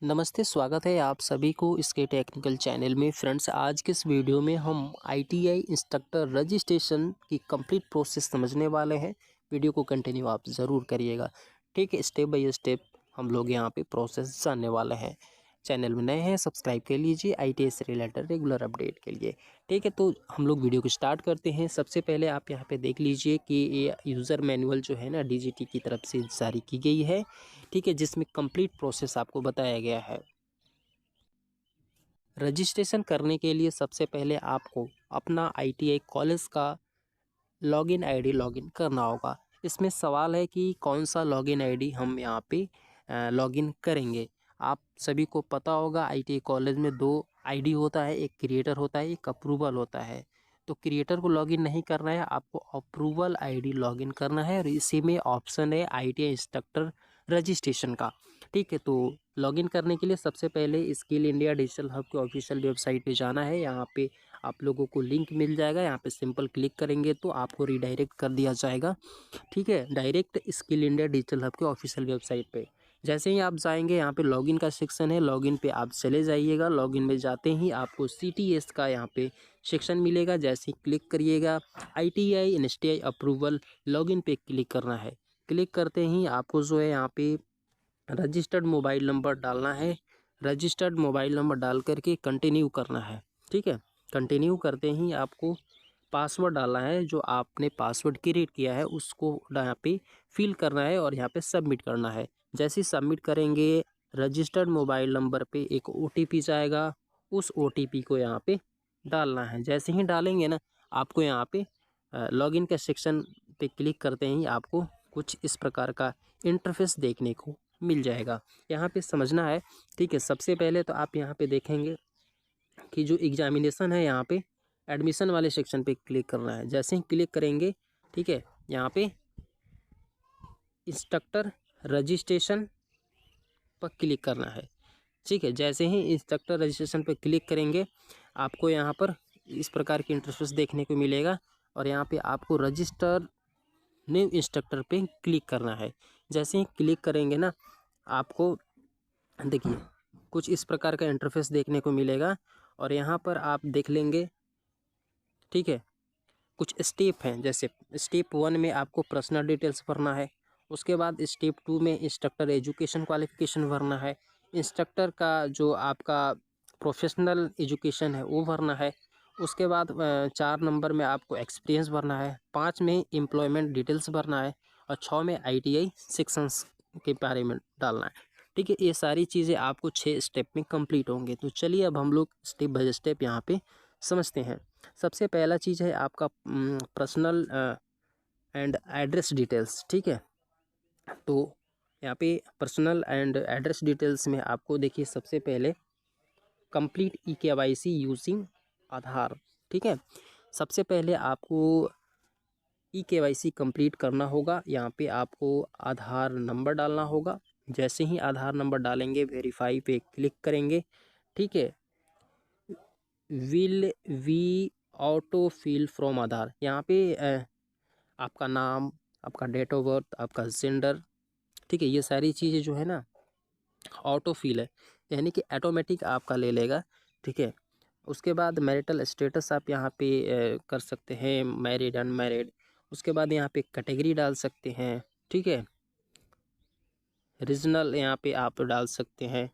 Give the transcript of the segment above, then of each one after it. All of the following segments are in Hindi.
नमस्ते, स्वागत है आप सभी को इसके टेक्निकल चैनल में। फ्रेंड्स, आज के इस वीडियो में हम आईटीआई इंस्ट्रक्टर रजिस्ट्रेशन की कंप्लीट प्रोसेस समझने वाले हैं। वीडियो को कंटिन्यू आप ज़रूर करिएगा। ठीक है, स्टेप बाय स्टेप हम लोग यहाँ पे प्रोसेस जानने वाले हैं। चैनल में नए हैं, सब्सक्राइब कर लीजिए आईटीआई से रिलेटेड रेगुलर अपडेट के लिए। ठीक है, तो हम लोग वीडियो को स्टार्ट करते हैं। सबसे पहले आप यहाँ पे देख लीजिए कि ये यूज़र मैनुअल जो है ना, डीजीटी की तरफ से जारी की गई है। ठीक है, जिसमें कंप्लीट प्रोसेस आपको बताया गया है। रजिस्ट्रेशन करने के लिए सबसे पहले आपको अपना आईटीआई कॉलेज का लॉगिन आईडी लॉगिन करना होगा। इसमें सवाल है कि कौन सा लॉगिन आईडी हम यहाँ पे लॉगिन करेंगे। आप सभी को पता होगा आईटीआई कॉलेज में दो आईडी होता है, एक क्रिएटर होता है, एक अप्रूवल होता है। तो क्रिएटर को लॉगिन नहीं करना है, आपको अप्रूवल आईडी लॉगिन करना है और इसी में ऑप्शन है आईटीआई इंस्ट्रक्टर रजिस्ट्रेशन का। ठीक है, तो लॉगिन करने के लिए सबसे पहले स्किल इंडिया डिजिटल हब के ऑफिशियल वेबसाइट पे जाना है। यहाँ पे आप लोगों को लिंक मिल जाएगा, यहाँ पे सिंपल क्लिक करेंगे तो आपको रिडायरेक्ट कर दिया जाएगा। ठीक है, direct skill India digital hub के ऑफिशियल वेबसाइट पे जैसे ही आप जाएंगे, यहाँ पे लॉगिन का सेक्शन है, लॉगिन पे आप चले जाइएगा। लॉगिन में जाते ही आपको सीटीएस का यहाँ पे सेक्शन मिलेगा। जैसे ही क्लिक करिएगा, आईटीआई इंस्टीट्यूट अप्रूवल लॉगिन पे क्लिक करना है। क्लिक करते ही आपको जो है यहाँ पे रजिस्टर्ड मोबाइल नंबर डालना है। रजिस्टर्ड मोबाइल नंबर डाल करके कंटिन्यू करना है। ठीक है, कंटिन्यू करते ही आपको पासवर्ड डालना है। जो आपने पासवर्ड क्रिएट किया है उसको यहाँ पे फिल करना है और यहाँ पे सबमिट करना है। जैसे ही सबमिट करेंगे, रजिस्टर्ड मोबाइल नंबर पे एक ओटीपी जाएगा। उस ओटीपी को यहाँ पे डालना है। जैसे ही डालेंगे ना, आपको यहाँ पे लॉगिन के सेक्शन पे क्लिक करते ही आपको कुछ इस प्रकार का इंटरफेस देखने को मिल जाएगा। यहाँ पे समझना है। ठीक है, सबसे पहले तो आप यहाँ पे देखेंगे कि जो एग्जामिनेशन है, यहाँ पे एडमिशन वाले सेक्शन पे क्लिक करना है। जैसे ही क्लिक करेंगे, ठीक है, यहाँ पे इंस्ट्रक्टर रजिस्ट्रेशन पर क्लिक करना है। ठीक है, जैसे ही इंस्ट्रक्टर रजिस्ट्रेशन पर क्लिक करेंगे, आपको यहाँ पर इस प्रकार की इंटरफेस देखने को मिलेगा और यहाँ पे आपको रजिस्टर न्यू इंस्ट्रक्टर पे क्लिक करना है। जैसे ही क्लिक करेंगे ना, आपको देखिए कुछ इस प्रकार का इंटरफेस देखने को मिलेगा और यहाँ पर आप देख लेंगे। ठीक है, कुछ स्टेप हैं। जैसे स्टेप 1 में आपको पर्सनल डिटेल्स भरना है। उसके बाद स्टेप 2 में इंस्ट्रक्टर एजुकेशन क्वालिफिकेशन भरना है। इंस्ट्रक्टर का जो आपका प्रोफेशनल एजुकेशन है वो भरना है। उसके बाद 4 नंबर में आपको एक्सपीरियंस भरना है। 5 में एम्प्लॉयमेंट डिटेल्स भरना है और 6 में आईटीआई सेक्शंस के बारे में डालना है। ठीक है, ये सारी चीज़ें आपको 6 स्टेप में कंप्लीट होंगे। तो चलिए अब हम लोग स्टेप बाय स्टेप यहाँ पे समझते हैं। सबसे पहला चीज़ है आपका पर्सनल एंड एड्रेस डिटेल्स। ठीक है, तो यहाँ पे पर्सनल एंड एड्रेस डिटेल्स में आपको देखिए सबसे पहले कंप्लीट ई-केवाईसी यूजिंग आधार। ठीक है, सबसे पहले आपको ई-केवाईसी कंप्लीट करना होगा। यहाँ पे आपको आधार नंबर डालना होगा। जैसे ही आधार नंबर डालेंगे, वेरीफाई पे क्लिक करेंगे। ठीक है, will we auto fill from Aadhaar, यहाँ पे आपका नाम, आपका डेट ऑफ बर्थ, आपका जेंडर, ठीक है, ये सारी चीज़ें जो है ना ऑटो फिल है, यानी कि ऑटोमेटिक आपका ले लेगा। ठीक है, उसके बाद मैरिटल स्टेटस आप यहाँ पे कर सकते हैं, मैरिड अनमैरिड। उसके बाद यहाँ पे कैटेगरी डाल सकते हैं। ठीक है, रीजनल यहाँ पे आप डाल सकते हैं।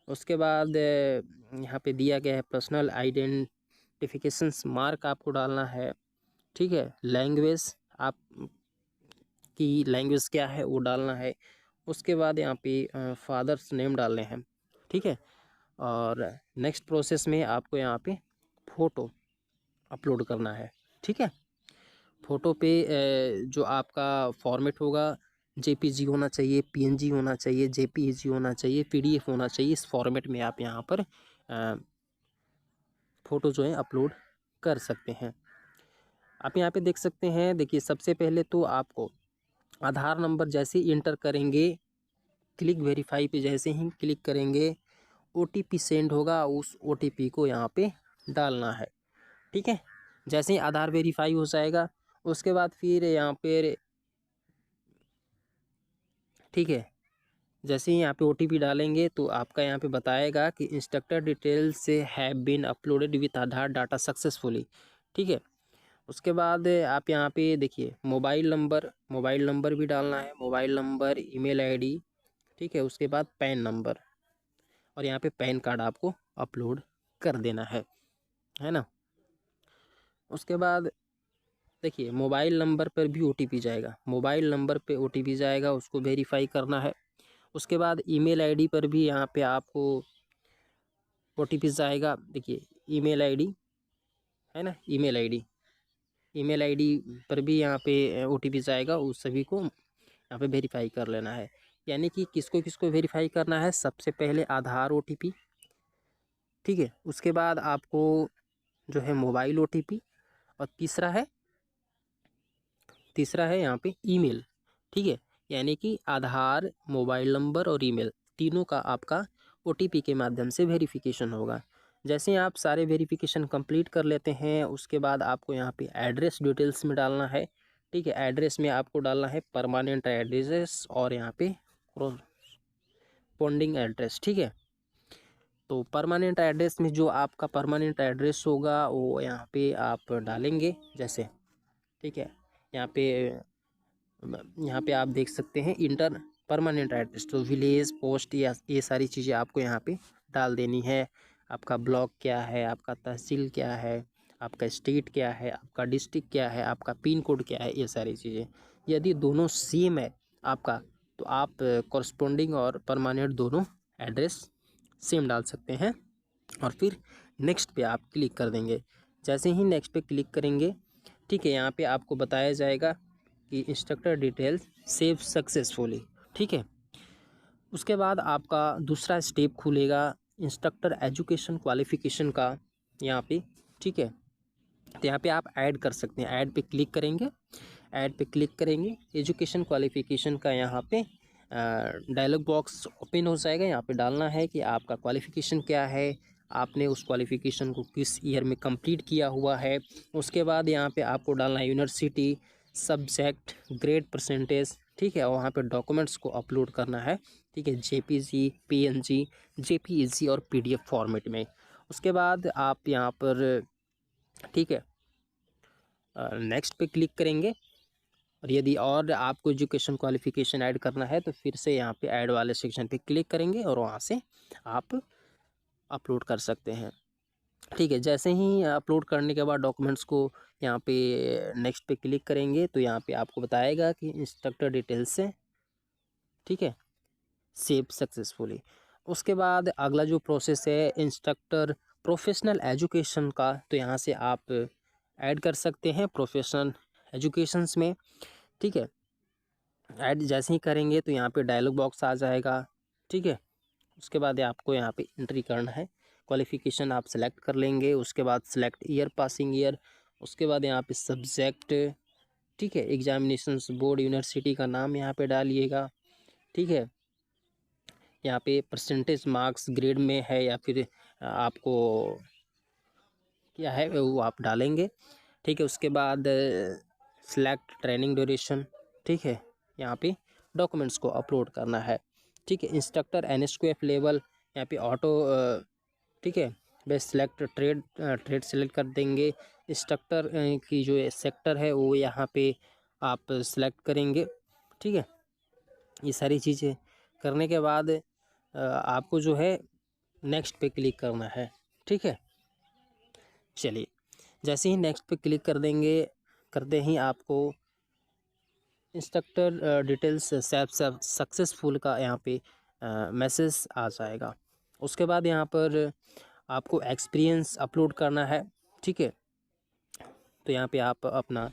उसके बाद यहाँ पे दिया गया है पर्सनल आइडेंटिफिकेशंस मार्क आपको डालना है। ठीक है, लैंग्वेज आप की लैंग्वेज क्या है वो डालना है। उसके बाद यहाँ पे फादर्स नेम डालने हैं। ठीक है, और नेक्स्ट प्रोसेस में आपको यहाँ पे फ़ोटो अपलोड करना है। ठीक है, फ़ोटो पे जो आपका फॉर्मेट होगा, जेपीजी होना चाहिए, पीएनजी होना चाहिए, जेपीईजी होना चाहिए, पीडीएफ होना चाहिए। इस फॉर्मेट में आप यहाँ पर फ़ोटो जो है अपलोड कर सकते हैं। आप यहाँ पे देख सकते हैं। देखिए सबसे पहले तो आपको आधार नंबर जैसे ही इंटर करेंगे, क्लिक वेरीफाई पे जैसे ही क्लिक करेंगे, ओटीपी सेंड होगा, उस ओटीपी को यहाँ पे डालना है। ठीक है, जैसे ही आधार वेरीफाई हो जाएगा, उसके बाद फिर यहाँ पे ठीक है जैसे ही यहाँ पे OTP डालेंगे तो आपका यहाँ पे बताएगा कि इंस्ट्रक्टर डिटेल्स से have been uploaded with Aadhaar data successfully. ठीक है, उसके बाद आप यहाँ पे देखिए मोबाइल नंबर भी डालना है, मोबाइल नंबर, ईमेल आईडी, ठीक है, उसके बाद पैन नंबर और यहाँ पे पैन कार्ड आपको अपलोड कर देना है ना। उसके बाद देखिए मोबाइल नंबर पर भी OTP जाएगा, मोबाइल नंबर पे OTP जाएगा, उसको वेरीफाई करना है। उसके बाद ईमेल आईडी पर भी यहाँ पे आपको OTP जाएगा। देखिए ईमेल आईडी है ना, ईमेल आईडी पर भी यहाँ पे OTP जाएगा, उस सभी को यहाँ पे वेरीफाई कर लेना है। यानी कि किसको किसको वेरीफाई करना है, सबसे पहले आधार OTP, ठीक है, उसके बाद आपको जो है मोबाइल OTP और तीसरा है यहाँ पे ईमेल। ठीक है, यानी कि आधार, मोबाइल नंबर और ईमेल तीनों का आपका OTP के माध्यम से वेरिफिकेशन होगा। जैसे ही आप सारे वेरिफिकेशन कंप्लीट कर लेते हैं उसके बाद आपको यहाँ पे एड्रेस डिटेल्स में डालना है। ठीक है, एड्रेस में आपको डालना है परमानेंट एड्रेस और यहाँ पे कॉरस्पॉन्डिंग एड्रेस। ठीक है, तो परमानेंट एड्रेस में जो आपका परमानेंट एड्रेस होगा वो यहाँ पे आप डालेंगे जैसे, ठीक है, यहाँ पे आप देख सकते हैं इंटर परमानेंट एड्रेस, तो विलेज, पोस्ट, या ये सारी चीज़ें आपको यहाँ पे डाल देनी है। आपका ब्लॉक क्या है, आपका तहसील क्या है, आपका स्टेट क्या है, आपका डिस्ट्रिक्ट क्या है, आपका पिन कोड क्या है, ये सारी चीज़ें। यदि दोनों सेम है आपका तो आप कॉरस्पॉन्डिंग और परमानेंट दोनों एड्रेस सेम डाल सकते हैं और फिर नेक्स्ट पे आप क्लिक कर देंगे। जैसे ही नेक्स्ट पे क्लिक करेंगे, ठीक है, यहाँ पे आपको बताया जाएगा कि इंस्ट्रक्टर डिटेल्स सेव सक्सेसफुली। ठीक है, उसके बाद आपका दूसरा स्टेप खुलेगा इंस्ट्रक्टर एजुकेशन क्वालिफिकेशन का यहाँ पे। ठीक है, तो यहाँ पे आप ऐड कर सकते हैं, ऐड पे क्लिक करेंगे, एजुकेशन क्वालिफिकेशन का यहाँ पे डायलॉग बॉक्स ओपन हो जाएगा। यहाँ पे डालना है कि आपका क्वालिफिकेशन क्या है, आपने उस क्वालिफिकेशन को किस ईयर में कंप्लीट किया हुआ है। उसके बाद यहाँ पे आपको डालना है यूनिवर्सिटी, सब्जेक्ट, ग्रेड, परसेंटेज। ठीक है, और वहाँ पे डॉक्यूमेंट्स को अपलोड करना है। ठीक है, JPG, PNG, JPEG और PDF फॉर्मेट में। उसके बाद आप यहाँ पर, ठीक है, नेक्स्ट पे क्लिक करेंगे और यदि और आपको एजुकेशन क्वालिफिकेशन ऐड करना है तो फिर से यहाँ पे ऐड वाले सेक्शन पे क्लिक करेंगे और वहाँ से आप अपलोड कर सकते हैं। ठीक है, जैसे ही अपलोड करने के बाद डॉक्यूमेंट्स को यहाँ पे नेक्स्ट पे क्लिक करेंगे तो यहाँ पे आपको बताएगा कि इंस्ट्रक्टर डिटेल्स से, ठीक है, सेव सक्सेसफुली। उसके बाद अगला जो प्रोसेस है इंस्ट्रक्टर प्रोफेशनल एजुकेशन का, तो यहाँ से आप ऐड कर सकते हैं प्रोफेशनल एजुकेशंस में। ठीक है, ऐड जैसे ही करेंगे तो यहाँ पे डायलॉग बॉक्स आ जाएगा। ठीक है, उसके बाद आपको यहाँ पे एंट्री करना है, क्वालिफिकेशन आप सेलेक्ट कर लेंगे, उसके बाद सेलेक्ट ईयर, पासिंग ईयर, उसके बाद यहाँ पे सब्जेक्ट, ठीक है, एग्जामिनेशंस बोर्ड, यूनिवर्सिटी का नाम यहाँ पे डालिएगा। ठीक है, यहाँ पे परसेंटेज मार्क्स ग्रेड में है या फिर आपको क्या है वो आप डालेंगे। ठीक है, उसके बाद सिलेक्ट ट्रेनिंग ड्यूरेशन। ठीक है, यहाँ पे डॉक्यूमेंट्स को अपलोड करना है। ठीक है, इंस्ट्रक्टर NSQF लेवल यहाँ पे ऑटो, ठीक है, बेस्ट सिलेक्ट ट्रेड सेलेक्ट कर देंगे। इंस्ट्रक्टर की जो सेक्टर है वो यहाँ पे आप सिलेक्ट करेंगे। ठीक है, ये सारी चीज़ें करने के बाद आपको जो है नेक्स्ट पे क्लिक करना है। ठीक है, चलिए, जैसे ही नेक्स्ट पे क्लिक कर देंगे, करते ही आपको इंस्ट्रक्टर डिटेल्स सक्सेसफुल का यहाँ पे मैसेज आ जाएगा। उसके बाद यहाँ पर आपको एक्सपीरियंस अपलोड करना है। ठीक है, तो यहाँ पे आप अपना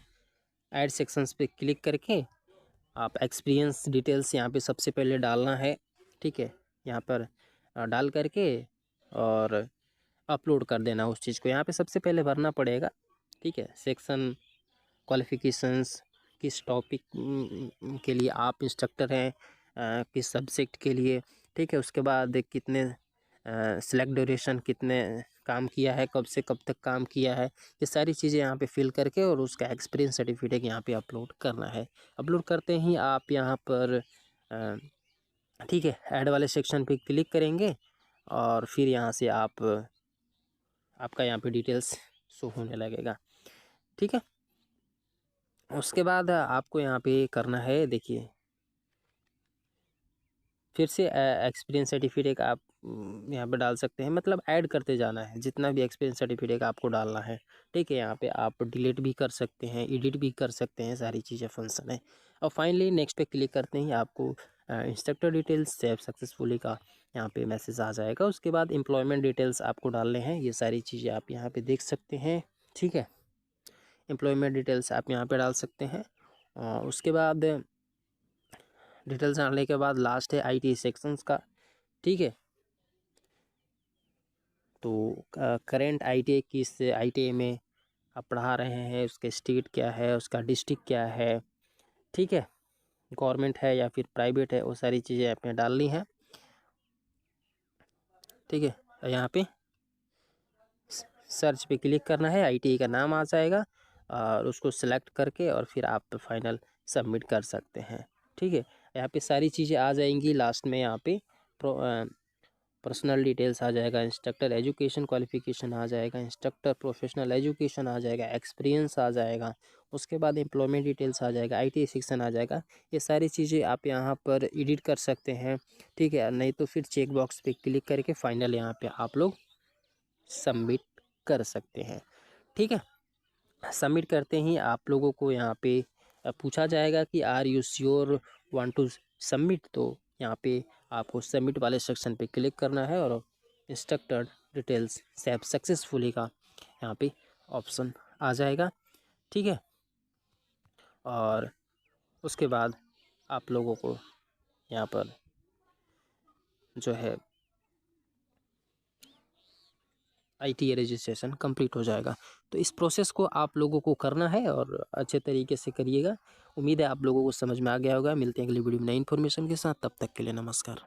ऐड सेक्शंस पे क्लिक करके आप एक्सपीरियंस डिटेल्स यहाँ पे सबसे पहले डालना है। ठीक है, यहाँ पर डाल करके और अपलोड कर देना उस चीज़ को, यहाँ पे सबसे पहले भरना पड़ेगा। ठीक है, सेक्शन, क्वालिफिकेशंस, किस टॉपिक के लिए आप इंस्ट्रक्टर हैं, किस सब्जेक्ट के लिए। ठीक है, उसके बाद कितने सिलेक्ट ड्यूरेशन, कितने काम किया है, कब से कब तक काम किया है, ये सारी चीज़ें यहाँ पे फिल करके और उसका एक्सपीरियंस सर्टिफिकेट यहाँ पे अपलोड करना है। अपलोड करते ही आप यहाँ पर ठीक है, ऐड वाले सेक्शन पे क्लिक करेंगे और फिर यहाँ से आपका यहाँ पे डिटेल्स शो होने लगेगा। ठीक है, उसके बाद आपको यहाँ पे करना है, देखिए फिर से एक्सपीरियंस सर्टिफिकेट आप यहाँ पे डाल सकते हैं, मतलब ऐड करते जाना है जितना भी एक्सपीरियंस सर्टिफिकेट आपको डालना है। ठीक है, यहाँ पे आप डिलीट भी कर सकते हैं, एडिट भी कर सकते हैं, सारी चीज़ें फंक्शन है। और फाइनली नेक्स्ट पे क्लिक करते ही आपको इंस्ट्रक्टर डिटेल्स सेव सक्सेसफुली का यहाँ पे मैसेज आ जाएगा। उसके बाद एम्प्लॉयमेंट डिटेल्स आपको डालने हैं, ये सारी चीज़ें आप यहाँ पे देख सकते हैं। ठीक है, एम्प्लॉयमेंट डिटेल्स आप यहाँ पे डाल सकते हैं। उसके बाद डिटेल्स डालने के बाद लास्ट है IT सेक्शंस का। ठीक है, तो करेंट ITA किस ITA में आप पढ़ा रहे हैं, उसके स्टेट क्या है, उसका डिस्ट्रिक्ट क्या है। ठीक है, गवर्नमेंट है या फिर प्राइवेट है, वो सारी चीज़ें आपने डालनी है। ठीक है, यहाँ पे सर्च पे क्लिक करना है, ITA का नाम आ जाएगा और उसको सिलेक्ट करके और फिर आप फाइनल सबमिट कर सकते हैं। ठीक है, यहाँ पे सारी चीज़ें आ जाएंगी। लास्ट में यहाँ पे पर्सनल डिटेल्स आ जाएगा, इंस्ट्रक्टर एजुकेशन क्वालिफिकेशन आ जाएगा, इंस्ट्रक्टर प्रोफेशनल एजुकेशन आ जाएगा, एक्सपीरियंस आ जाएगा, उसके बाद एम्प्लॉयमेंट डिटेल्स आ जाएगा, IT सेक्शन आ जाएगा। ये सारी चीज़ें आप यहाँ पर एडिट कर सकते हैं। ठीक है, नहीं तो फिर चेक बॉक्स पे क्लिक करके फाइनल यहाँ पे आप लोग सबमिट कर सकते हैं। ठीक है, सबमिट करते ही आप लोगों को यहाँ पे पूछा जाएगा कि are you sure want to submit, तो यहाँ पे आपको सबमिट वाले सेक्शन पे क्लिक करना है और इंस्ट्रक्टर डिटेल्स सेव सक्सेसफुली का यहाँ पे ऑप्शन आ जाएगा। ठीक है, और उसके बाद आप लोगों को यहाँ पर जो है ITA रजिस्ट्रेशन कंप्लीट हो जाएगा। तो इस प्रोसेस को आप लोगों को करना है और अच्छे तरीके से करिएगा। उम्मीद है आप लोगों को समझ में आ गया होगा। मिलते हैं अगली वीडियो में नई इन्फॉर्मेशन के साथ, तब तक के लिए नमस्कार।